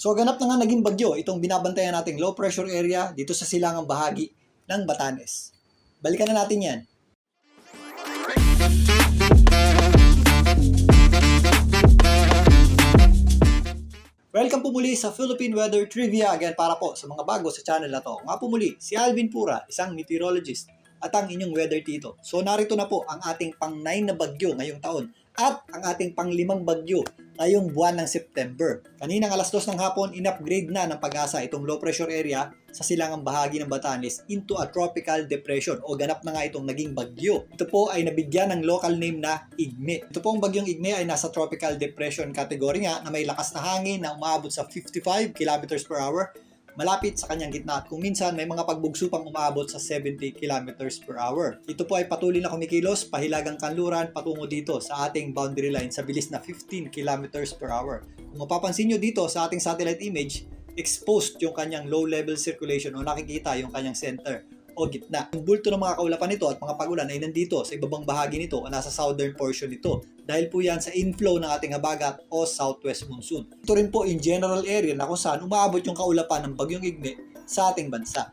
So ganap na nga naging bagyo itong binabantayan nating low pressure area dito sa silangang bahagi ng Batanes. Balikan na natin yan. Welcome po muli sa Philippine Weather Trivia again para po sa mga bago sa channel na to. Nga po muli, si Alvin Pura, isang meteorologist at ang inyong weather tito. So narito na po ang ating pang-9 na bagyo ngayong taon at ang ating pang-5 bagyo ngayong buwan ng September. Kaninang alas 2 ng hapon, in-upgrade na ng Pag-asa itong low pressure area sa silangang bahagi ng Batanes into a tropical depression o ganap na nga itong naging bagyo. Ito po ay nabigyan ng local name na Igme. Ito pong bagyong Igme ay nasa tropical depression category nga na may lakas na hangin na umaabot sa 55 km per hour malapit sa kanyang gitna at kung minsan may mga pagbugso pang umaabot sa 70 km per hour. Ito po ay patuloy na kumikilos pahilagang kanluran patungo dito sa ating boundary line sa bilis na 15 km per hour. Kung mapapansin nyo dito sa ating satellite image, exposed yung kanyang low level circulation o nakikita yung kanyang center o gitna. Yung bulto ng mga kaulapan nito at mga pagulan ay nandito sa ibabang bahagi nito o nasa southern portion nito dahil po yan sa inflow ng ating habagat o southwest monsoon. Ito rin po in general area na kung saan umaabot yung kaulapan ng bagyong Igme sa ating bansa.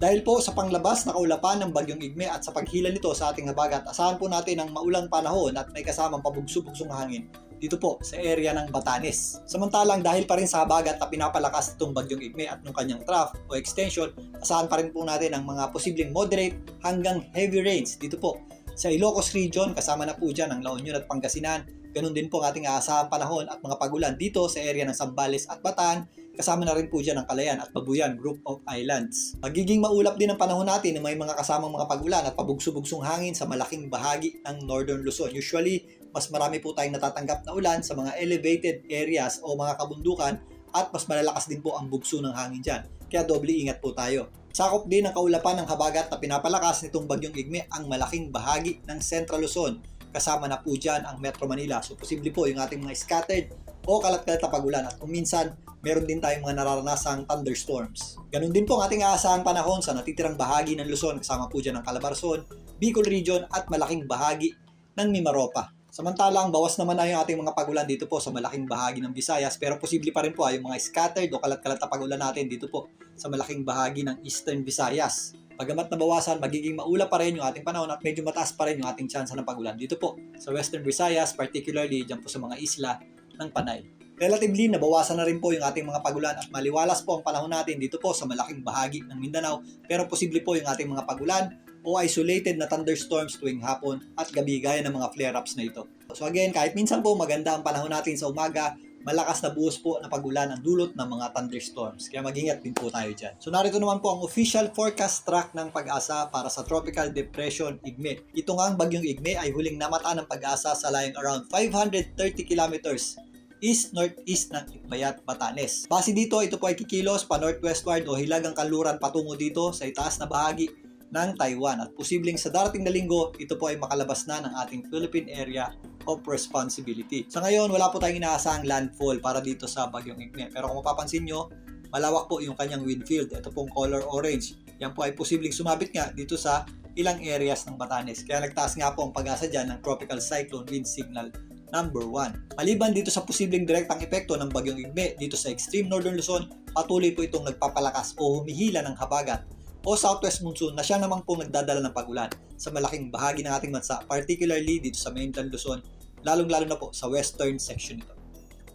Dahil po sa panglabas na kaulapan ng bagyong Igme at sa paghila nito sa ating habagat, asahan po natin ang maulang panahon at may kasamang pabugso-bugsong hangin dito po sa area ng Batanes. Samantalang dahil pa rin sa habagat na pinapalakas itong bagyong Igme at ng kanyang trough o extension, asahan pa rin po natin ang mga posibleng moderate hanggang heavy rains dito po sa Ilocos region, kasama na po dyan ang La Union at Pangasinan. Ganun din po ang ating aasahang panahon at mga pagulan dito sa area ng Zambales at Bataan, kasama na rin po dyan ang Calayan at Babuyan Group of Islands. Magiging maulap din ang panahon natin na may mga kasamang mga pagulan at pabugso-bugsong hangin sa malaking bahagi ng Northern Luzon. Usually, mas marami po tayong natatanggap na ulan sa mga elevated areas o mga kabundukan at mas malalakas din po ang bugso ng hangin dyan. Kaya doble ingat po tayo. Sakop din ng kaulapan ng habagat na pinapalakas nitong bagyong Igme ang malaking bahagi ng Central Luzon. Kasama na po dyan ang Metro Manila. So posible po yung ating mga scattered o kalat-kalat na pagulan at kung minsan meron din tayong mga nararanasang thunderstorms. Ganun din po ang ating aasahang panahon sa natitirang bahagi ng Luzon. Kasama po dyan ang Calabarzon, Bicol Region at malaking bahagi ng Mimaropa. Samantalang bawas naman na yung ating mga pagulan dito po sa malaking bahagi ng Visayas pero posible pa rin po yung mga scattered o kalat-kalat na pagulan natin dito po sa malaking bahagi ng Eastern Visayas. Pagamat nabawasan, magiging maulap pa rin yung ating panahon at medyo mataas pa rin yung ating tsansa ng pagulan dito po sa Western Visayas, particularly dyan po sa mga isla ng Panay. Relatively, nabawasan na rin po yung ating mga pagulan at maliwalas po ang panahon natin dito po sa malaking bahagi ng Mindanao pero posible po yung ating mga pagulan o isolated na thunderstorms tuwing hapon at gabi gaya ng mga flare-ups na ito. So again, kahit minsan po maganda ang panahon natin sa umaga, malakas na buhos po na pagulan ang dulot ng mga thunderstorms. Kaya mag-ingat din po tayo dyan. So narito naman po ang official forecast track ng Pag-asa para sa Tropical Depression Igme. Ito nga ang bagyong Igme ay huling namataan ng Pag-asa sa layong around 530 kilometers east-northeast ng Itbayat, Batanes. Base dito, ito po ay kikilos pa northwestward o hilagang kanluran patungo dito sa itaas na bahagi ng Taiwan at posibleng sa darating na linggo, ito po ay makalabas na ng ating Philippine Area of Responsibility. Sa ngayon, wala po tayong inaasahang landfall para dito sa bagyong Igme. Pero kung mapapansin nyo, malawak po yung kanyang wind field. Ito pong color orange. Yan po ay posibleng sumabit nga dito sa ilang areas ng Batanes. Kaya nagtaas nga po ang pag-asa dyan ng Tropical Cyclone Wind Signal number 1. Maliban dito sa posibleng direktang epekto ng bagyong Igme dito sa extreme northern Luzon, patuloy po itong nagpapalakas o humihila ng habagat o southwest monsoon na siya naman pong nagdadala ng pagulan sa malaking bahagi ng ating bansa, particularly dito sa mainland Luzon, lalong-lalo na po sa western section nito.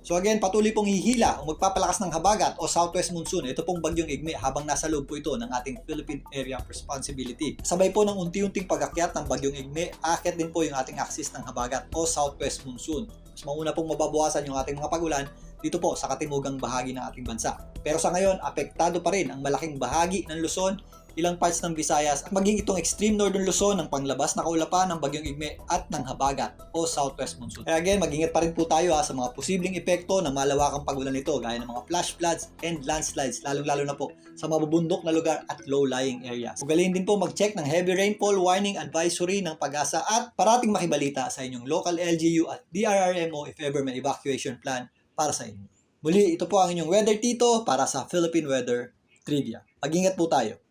So again, patuloy pong hihila o magpapalakas ng habagat o southwest monsoon. Ito pong bagyong Igme habang nasa loob po ito ng ating Philippine Area of Responsibility. Sabay po ng unti-unting pag-akyat ng bagyong Igme, aakyat din po yung ating axis ng habagat o southwest monsoon. Mas mauna pong mababawasan yung ating mga pagulan dito po sa katimugang bahagi ng ating bansa. Pero sa ngayon, apektado pa rin ang malaking bahagi ng Luzon, ilang parts ng Visayas at maging itong extreme northern Luzon ng panglabas na kaulapan ng bagyong Igme at ng habagat o southwest monsoon. Kaya again, mag-ingat pa rin po tayo sa mga posibleng epekto ng malawakang pagulan nito gaya ng mga flash floods and landslides, lalong-lalo na po sa mabubundok na lugar at low-lying areas. Ugaliin din po mag-check ng heavy rainfall warning advisory ng Pag-asa at parating makibalita sa inyong local LGU at DRRMO if ever may evacuation plan para sa inyo. Muli, ito po ang inyong weather tito para sa Philippine Weather Trivia. Mag-ingat po tayo.